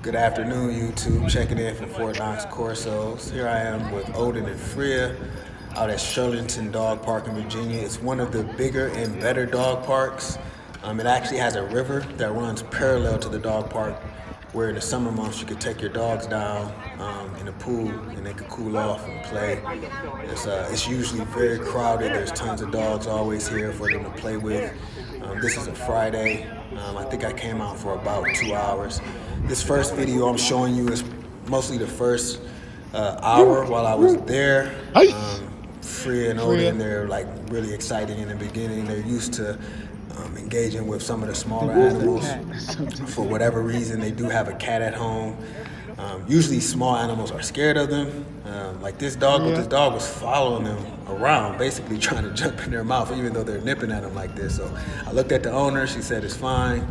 Good afternoon, YouTube. Checking in from Fort Knox Corsos. Here I am with Odin and Freya out at Shirlington Dog Park in Virginia. It's one of the bigger and better dog parks. It actually has a river that runs parallel to the dog park, where in the summer months you could take your dogs down in the pool and they could cool off and play. It's usually very crowded. There's tons of dogs always here for them to play with. This is a Friday. I think I came out for about 2 hours. This first video I'm showing you is mostly the first hour while I was there. Freya and Odin, they're like really exciting in the beginning. They're used to engaging with some of the smaller animals. For whatever reason, they do have a cat at home. Usually small animals are scared of them. Like this dog, this dog was following them around, basically trying to jump in their mouth, even though they're nipping at them like this. So I looked at the owner, she said it's fine.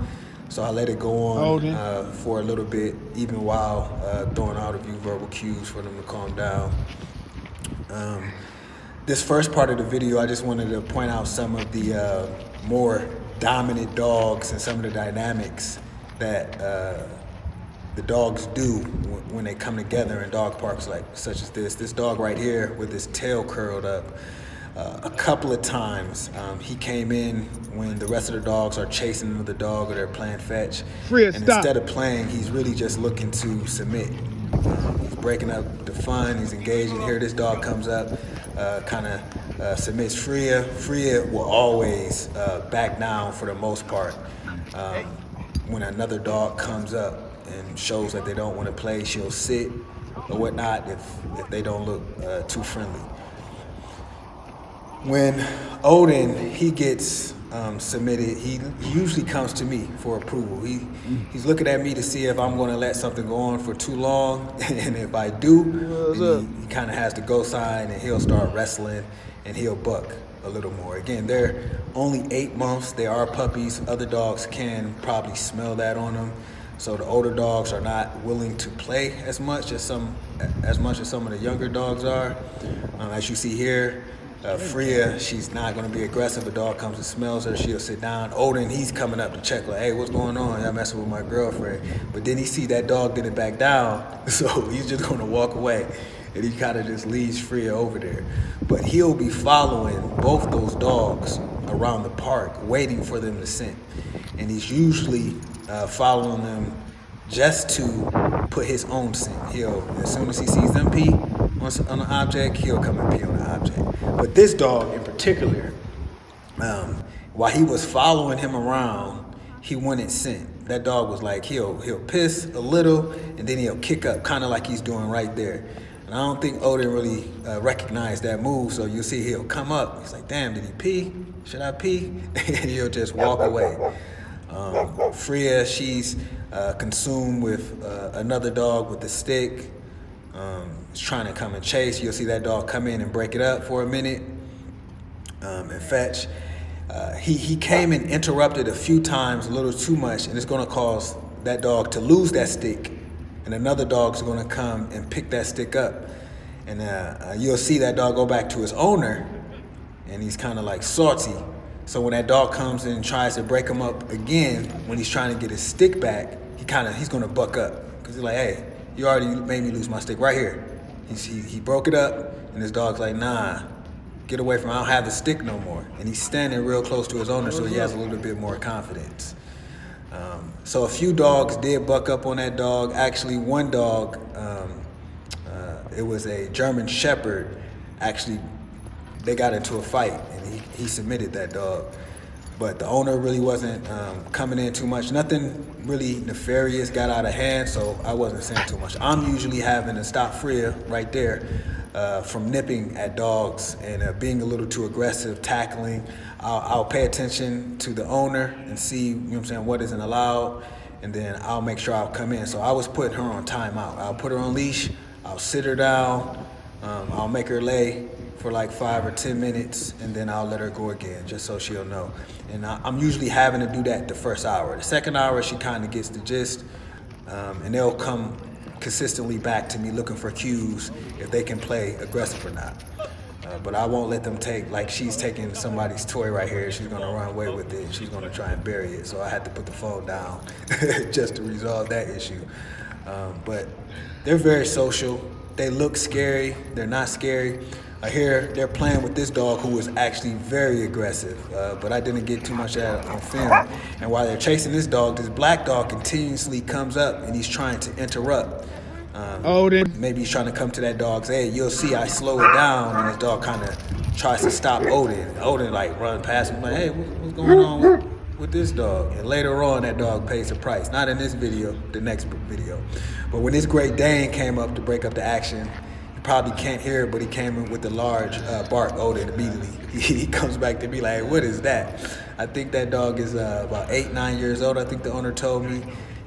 So I let it go on for a little bit, even while throwing out a few verbal cues for them to calm down. This first part of the video, I just wanted to point out some of the more dominant dogs and some of the dynamics that the dogs do when they come together in dog parks such as this. This dog right here with his tail curled up. A couple of times he came in when the rest of the dogs are chasing another dog or they're playing fetch. Instead of playing, he's really just looking to submit. He's breaking up the fun, he's engaging. Here this dog comes up, submits Freya. Freya will always back down for the most part. When another dog comes up and shows that they don't want to play, she'll sit or whatnot if they don't look too friendly. When Odin, he gets submitted, he usually comes to me for approval. He's looking at me to see if I'm going to let something go on for too long, and if I do, he kind of has the go sign, and he'll start wrestling, and he'll buck a little more. Again, they're only 8 months. They are puppies. Other dogs can probably smell that on them. So the older dogs are not willing to play as much as some of the younger dogs are. As you see here, Freya, she's not going to be aggressive. A dog comes and smells her, she'll sit down. Odin, he's coming up to check, like, hey, what's going on? Y'all messing with my girlfriend. But then he see that dog didn't back down, so he's just going to walk away. And he kind of just leads Freya over there. But he'll be following both those dogs around the park, waiting for them to scent. And he's usually following them just to put his own scent. As soon as he sees them pee on an object, he'll come and pee on the object. But this dog in particular, while he was following him around, he wouldn't scent. That dog was like, he'll piss a little and then he'll kick up, kind of like he's doing right there. And I don't think Odin really recognized that move, so you'll see he'll come up. He's like, damn, did he pee? Should I pee? And he'll just walk away. Freya, she's consumed with another dog with a stick. Is trying to come and chase. You'll see that dog come in and break it up for a minute and fetch. He came and interrupted a few times, a little too much, and it's going to cause that dog to lose that stick, and another dog's going to come and pick that stick up. And you'll see that dog go back to his owner, and he's kind of like salty. So when that dog comes in and tries to break him up again, when he's trying to get his stick back, he's going to buck up, because he's like, hey, you already made me lose my stick right here. He broke it up, and his dog's like, nah, get away from me. I don't have the stick no more. And he's standing real close to his owner, so he has a little bit more confidence. So a few dogs did buck up on that dog. Actually, one dog, it was a German Shepherd. Actually, they got into a fight, and he submitted that dog. But the owner really wasn't coming in too much. Nothing really nefarious got out of hand, so I wasn't saying too much. I'm usually having to stop Freya right there from nipping at dogs and being a little too aggressive, tackling. I'll pay attention to the owner and see, what isn't allowed, and then I'll make sure I'll come in. So I was putting her on timeout. I'll put her on leash, I'll sit her down, I'll make her lay for like 5 or 10 minutes, and then I'll let her go again, just so she'll know. And I'm usually having to do that the first hour. The second hour, she kind of gets the gist, and they'll come consistently back to me looking for cues if they can play aggressive or not. But I won't let them take, like she's taking somebody's toy right here, she's gonna run away with it, she's gonna try and bury it. So I had to put the phone down just to resolve that issue. But they're very social. They look scary. They're not scary. I hear they're playing with this dog who was actually very aggressive, but I didn't get too much of that on film. And while they're chasing this black dog continuously comes up and he's trying to interrupt. Maybe he's trying to come to that dog's aid. You'll see I slow it down and this dog kind of tries to stop Odin. Odin like run past him like, hey, what's going on with this dog? And later on that dog pays the price. Not in this video, the next video. But when this Great Dane came up to break up the action, you probably can't hear it, but he came in with the large bark. Odin immediately. He comes back to me like, hey, what is that? I think that dog is about 8-9 years old, I think the owner told me.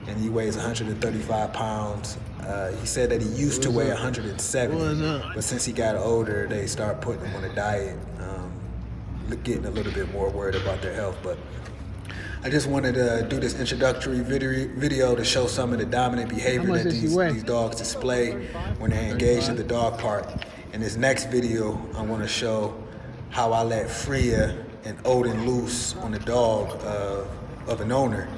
And he weighs 135 pounds. He said that he used to weigh 170, but since he got older, they start putting him on a diet, getting a little bit more worried about their health. But I just wanted to do this introductory video to show some of the dominant behavior that these dogs display when they're engaged in the dog park. In this next video, I want to show how I let Freya and Odin loose on the dog of an owner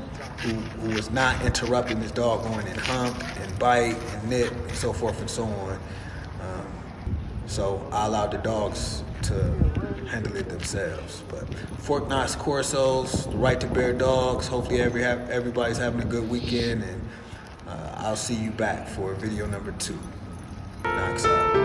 who was not interrupting this dog going and hump and bite and nip and so forth and so on. So I allowed the dogs to handle it themselves. But Fork Knox Corsos, the right to bear dogs. Hopefully everybody's having a good weekend, and I'll see you back for video number 2. Knox out.